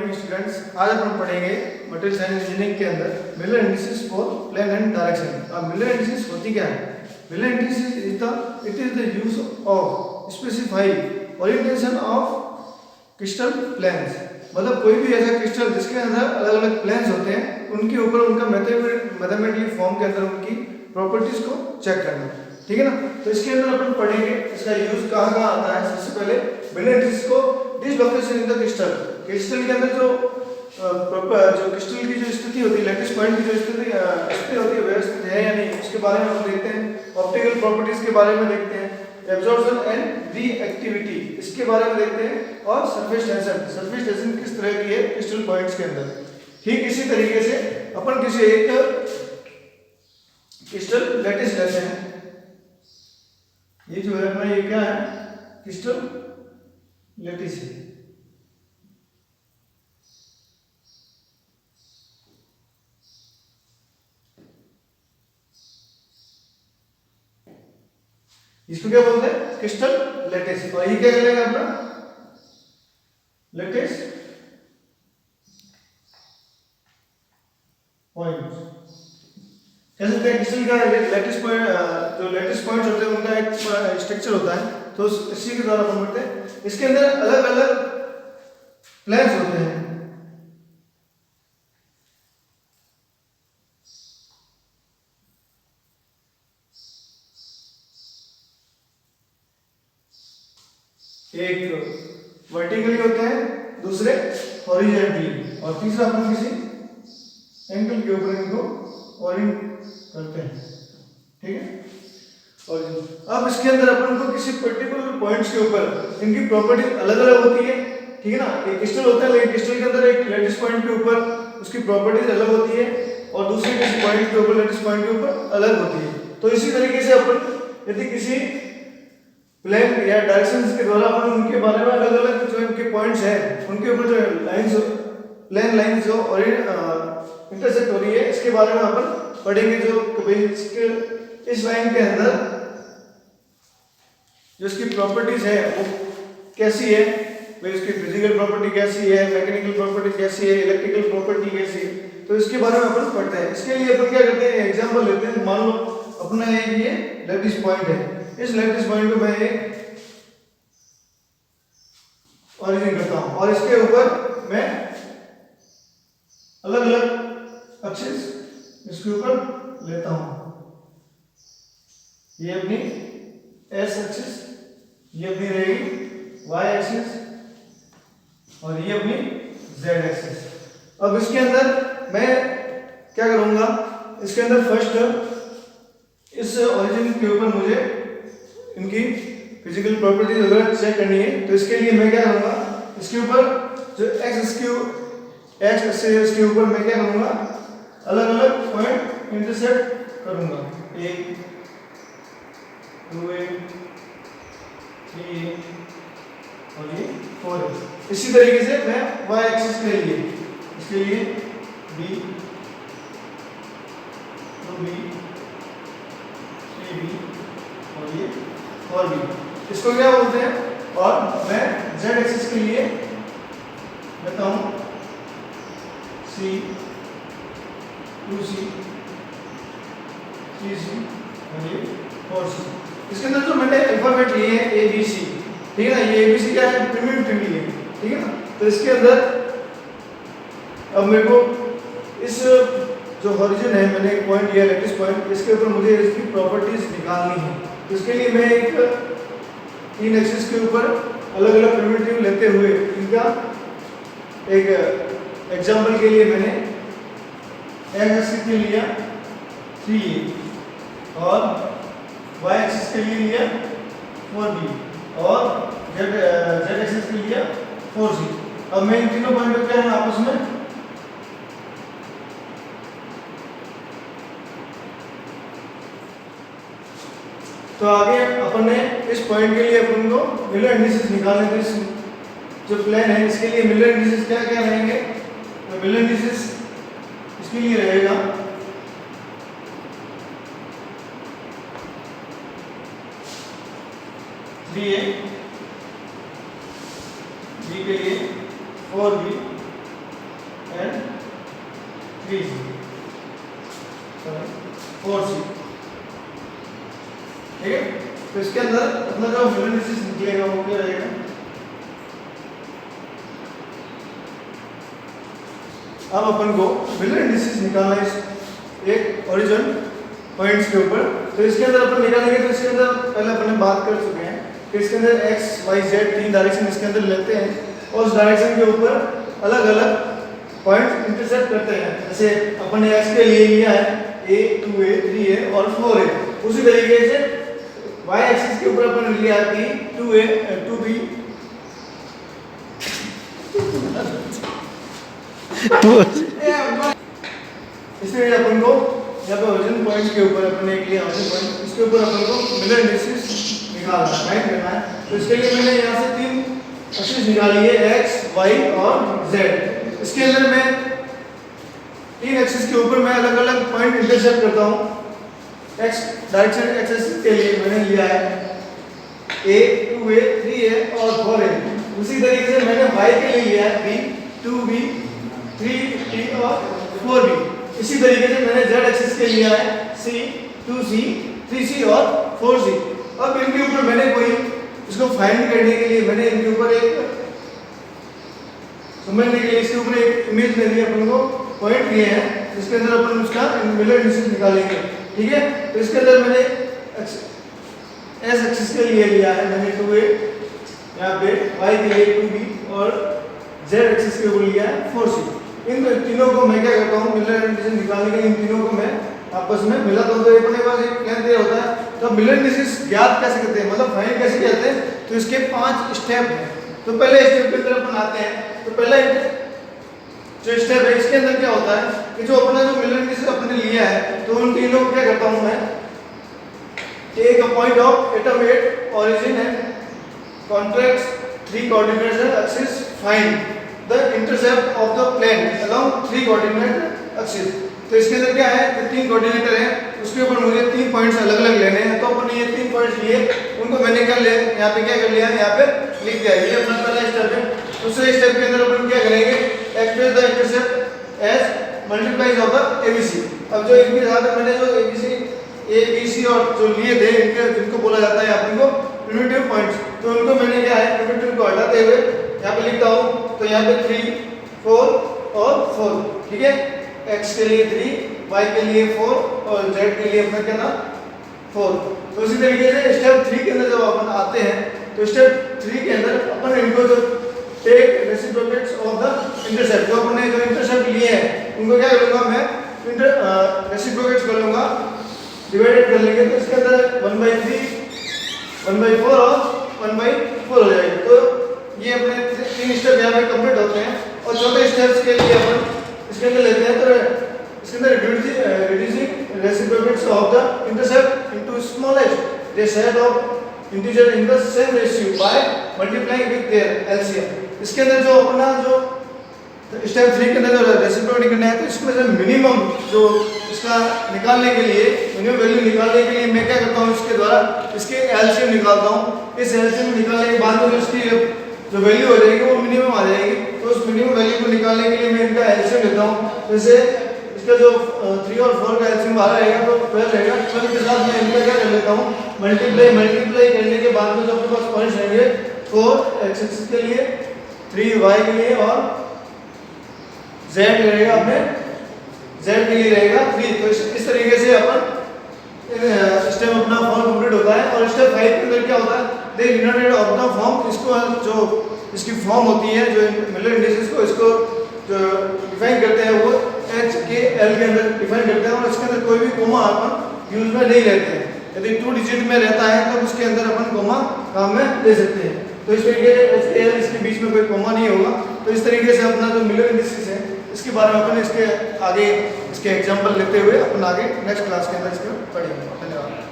Morning students. आज अपन पढ़ेंगे material science engineering के अंदर Miller indices for plane and direction. अब मिलर इंडिसेस होती क्या है? Miller indices it is the use of specify orientation of crystal planes. मतलब कोई भी ऐसा क्रिस्टल जिसके अंदर अलग अलग प्लेन्स होते हैं, उनके ऊपर उनका मैथमेटिकली फॉर्म के अंदर उनकी प्रॉपर्टीज को चेक करना। ठीक है ना? तो इसके अंदर अपन पढ़ेंगे इसका यूज कहाँ कहाँ आता है। सबसे पहले मिलर इंडिसेस को dislocation in the crystal. Crystal के अंदर जो क्रिस्टल की जो स्थिति होती है, लैटिस पॉइंट की जो स्थिति होती है व्यवस्थित है या नहीं, उसके बारे में हम देखते हैं। ऑप्टिकल प्रॉपर्टीज के बारे में देखते हैं। एब्जॉर्प्शन एंड रिएक्टिविटी इसके बारे में देखते हैं। और सरफेस टेंशन किस तरह की है क्रिस्टल पॉइंट्स के अंदर। ठीक इसी तरीके से अपन किसी एक क्रिस्टल लैटिस लेते हैं। ये जो है अपना ये क्या है? क्रिस्टल लैटिस है। इसको क्या बोलते हैं? Crystal lattice. और ये क्या कहलाएगा अपना? Lattice point. कह सकते हैं क्रिस्टल का लैटिस पॉइंट, जो लैटिस पॉइंट्स होते हैं उनका एक स्ट्रक्चर होता है, तो इसी के द्वारा अपन पढ़ते हैं। इसके अंदर अलग अलग प्लेन्स होते हैं। एक वर्टिकली होते हैं, दूसरे हॉरिजॉन्टली, और तीसरा अपन किसी एंगल के ऊपर इनको ओरिएंट करते हैं। ठीक है? और अब इसके अंदर अपन को किसी पर्टिकुलर पॉइंट्स के ऊपर इनकी प्रॉपर्टी अलग अलग होती है। ठीक है ना? एक क्रिस्टल होता है, लेकिन क्रिस्टल के अंदर एक लैटिस पॉइंट के ऊपर उसकी प्रॉपर्टीज अलग होती है और दूसरे किसी पॉइंट के ऊपर लैटिस पॉइंट के ऊपर अलग होती है। तो इसी तरीके से अपन यदि किसी प्लेन या डायरेक्शंस के द्वारा अपन उनके बारे में अलग अलग जो इनके पॉइंट्स हैं उनके ऊपर जो लाइंस प्लेन लाइंस जो और इंटरसेक्ट हो रही है, इसके बारे में अपन पढ़ेंगे। जो इसके इस लाइन के अंदर जो इसकी प्रॉपर्टीज है वो कैसी है, भाई उसकी फिजिकल प्रॉपर्टी कैसी है, मैकेनिकल प्रॉपर्टी कैसी है, इलेक्ट्रिकल प्रॉपर्टी कैसी है, तो इसके बारे में अपन पढ़ते हैं। इसके लिए अपन क्या करते हैं? एग्जांपल लेते हैं। मान लो अपना ये लैटिस पॉइंट है। इस लैटिस पॉइंट को मैं एक ओरिजिन करता हूं और इसके ऊपर मैं अलग अलग एक्सिस इसके ऊपर लेता हूं। ये अपनी एस एक्सिस, ये अपनी रहेगी वाई एक्सिस और ये अपनी जेड एक्सिस। अब इसके अंदर मैं क्या करूंगा? इसके अंदर फर्स्ट इस ओरिजिन के ऊपर मुझे इनकी फिजिकल प्रॉपर्टीज वगैरह चेक करनी है। तो इसके लिए मैं क्या करूंगा? इसके ऊपर जो एक्स एक्सिस के ऊपर मैं क्या करूंगा? अलग अलग पॉइंट इंटरसेक्ट करूंगा। 1 2 3 और ये 4। इसी तरीके से मैं y एक्सिस के लिए इसके लिए b 2b 3b और ये 4b, इसको क्या बोलते हैं? और मैं z एक्सिस के लिए लेता हूं c 2c 3c और ये 4c। इसके अंदर जो मैंने अल्फाबेट लिए हैं ए बी सी, ठीक है ना? ये ए बी सी क्या है? प्रिमिटिव है, ठीक है ना? तो इसके अंदर अब मेरे को इस जो हॉरिजन है, मैंने एक पॉइंट लिया लैटिस पॉइंट, इसके ऊपर मुझे इसकी प्रॉपर्टीज निकालनी है। तो इसके लिए मैं एक इन एक्सिस के ऊपर अलग अलग प्रिमिटिव लेते हुए इनका एक एग्जांपल के लिए मैंने एक्स एक्सिस के लिए 3a और y एक्सिस के लिए लिया 4b और z एक्सिस के लिए 4c। अब मैं इन तीनों पॉइंट को क्या है आपस में तो आगे अपन ने इस पॉइंट के लिए अपन को मिलर इंडिसेस निकालने थे। इस जो प्लेन है इसके लिए मिलर इंडिसेस क्या क्या रहेंगे? तो मिलर इंडिसेस इसके लिए रहेगा 3a, b के लिए 4b 3C 4C, ठीक है। तो इसके अंदर अपना जो मिलर इंडिसेस निकलेगा वो क्या रहेगा, अब अपन को मिलर इंडिसेस निकालना है एक ओरिजिन पॉइंट्स के ऊपर। तो इसके अंदर अपन निकालेंगे, तो इसके अंदर पहले अपन बात कर चुके हैं कि इसके अंदर x y z 3 डायरेक्शन इसके अंदर लेते हैं और उस डायरेक्शन के ऊपर अलग अलग पॉइंट इंटरसेक्ट करते हैं। जैसे अपन ने x के लिए लिया है a 2a 3a और 4a, उसी तरीके से y एक्सिस के ऊपर अपन ने लिया b 2a 2b इसलिए अपन को यहाँ पे ओरिजिन पॉइंट के ऊपर अपन ने लिया ओरिजिन पॉइंट, इसके ऊपर अपन को मिलर इंडिसेस निकालना है, फाइंड करना है। तो इसके लिए मैंने यहाँ से 3 एक्सिस निकाली है x y और z। इसके अंदर मैं 3 एक्सिस के ऊपर मैं अलग अलग पॉइंट इंटरसेक्ट करता हूँ। x डायरेक्शन एक्सिस के लिए मैंने लिया है a 2a 3a और 4a। उसी तरीके से मैंने y के लिए लिया है b 2b 3b और 4b। इसी तरीके से मैंने z एक्सिस के लिया है c 2c 3c और 4c। अब इनके ऊपर मैंने कोई इसको फाइंड करने के लिए मैंने इनके ऊपर एक समझने के लिए इसके ऊपर एक इमेज ले ली, अपन को पॉइंट लिए हैं जिसके अंदर अपन उसका मिलर इंडिसेस निकालेंगे, ठीक है। तो इसके अंदर मैंने s एक्सिस के लिए लिया है मैंने 2a, यहाँ पे y के लिए 2b और z एक्सिस के ऊपर लिया है 4c। इन तीनों को मैं क्या करता हूँ, मिलर इंडिसेस निकालने के लिए इन तीनों को मैं आपस में मिलाता हूँ। तो अपने पास एक प्लान तैयार होता है। तो मिलर इंडिसेस ज्ञात कैसे करते हैं, मतलब फाइंड कैसे करते हैं, तो इसके 5 स्टेप हैं। तो पहले स्टेप की तरफ अपन आते हैं। तो पहला जो स्टेप है इसके अंदर क्या होता है कि जो अपना जो मिलर इंडिसेस अपने लिया है, तो उन तीनों को क्या करता हूँ मैं, take a point of atom at origin and contracts 3 coordinates axis, find the intercept of the plane along 3 coordinate axis. तो इसके अंदर क्या है कि 3 कोऑर्डिनेटर है, उसके ऊपर मुझे 3 पॉइंट्स अलग अलग लेने हैं। तो अपन ये 3 पॉइंट्स लिए, उनको मैंने क्या लिया, यहाँ पे क्या कर लिया, यहाँ पे लिख दिया। ये अपना पहला स्टेप है। दूसरे स्टेप के अंदर अपन क्या करेंगे, express the intercept as multiples of the ABC. अब जो इनके साथ मैंने जो एबीसी एबीसी और जो लिए थे इनके जिनको बोला जाता है अपन को प्रिमिटिव पॉइंट्स, तो उनको मैंने क्या है प्रिमिटिव को हटाते हुए यहाँ पे लिखता हूँ। तो यहाँ पे 3 4 और 4, ठीक है। x के लिए 3, y के लिए 4 और z के लिए अपना क्या था 4। तो उसी तरीके से स्टेप 3 के अंदर जब अपन आते हैं, तो स्टेप 3 के अंदर अपन इनको जो take reciprocates of the intercept, जो अपन ने जो इंटरसेप्ट लिए हैं उनको क्या करूंगा मैं, रेसिप्रोकेट्स कर लूंगा, डिवाइडेड कर लेंगे। तो इसके अंदर 1/3 1/4 और 1/4 हो जाएगा। तो ये अपने 3 स्टेप यहाँ पे कंप्लीट होते हैं। और चौथे स्टेप्स के लिए अपन इसके अंदर लेते हैं। तो इसके अंदर reducing reciprocates of the intercept into smallest they set of integer in the same ratio by multiplying with their LCM। इसके अंदर जो अपना जो स्टेप 3 के अंदर जो रेसिप्रोकेट करना है, तो इसमें से मिनिमम जो इसका निकालने के लिए, मिनिमम वैल्यू निकालने के लिए मैं क्या करता हूँ, इसके द्वारा इसके एलसीएम निकालता हूँ। इस एलसीएम निकालने के बाद में इसकी जो वैल्यू हो जाएगी वो मिनिमम आ जाएगी। तो उस मिनिमम वैल्यू को निकालने के लिए मैं इनका एलसीएम लेता हूँ। जैसे इसका जो 3 और 4 का एलसीएम बाहर रहेगा तो 12 रहेगा। 12 के साथ मैं इनका क्या कर लेता हूँ, मल्टीप्लाई करने के बाद में जो अपने पास पॉइंट्स रहेंगे 4 x एक्सिस के लिए, 3 y के लिए और z रहेगा, अपने z के लिए रहेगा 3। तो इस तरीके से अपन स्टेप अपना फॉर्म कंप्लीट होता है। और स्टेप 5 के अंदर क्या होता है, दे डिनोटेड ऑफ द फॉर्म, इसको जो इसकी फॉर्म होती है जो मिलर इंडिसेस को इसको जो डिफाइन करते हैं वो h के l के अंदर डिफाइन करते हैं। और इसके अंदर कोई भी कोमा अपन यूज में नहीं लेते हैं। यदि 2 डिजिट में रहता है तो उसके अंदर अपन कोमा काम में ले सकते हैं। तो इस तरीके से h के l इसके बीच में कोई कोमा नहीं होगा। तो इस तरीके से अपना जो मिलर इंडिसेस है इसके बारे में अपन इसके आगे इसके एग्जांपल लेते हुए अपन आगे नेक्स्ट क्लास के अंदर इसको पढ़ेंगे। धन्यवाद।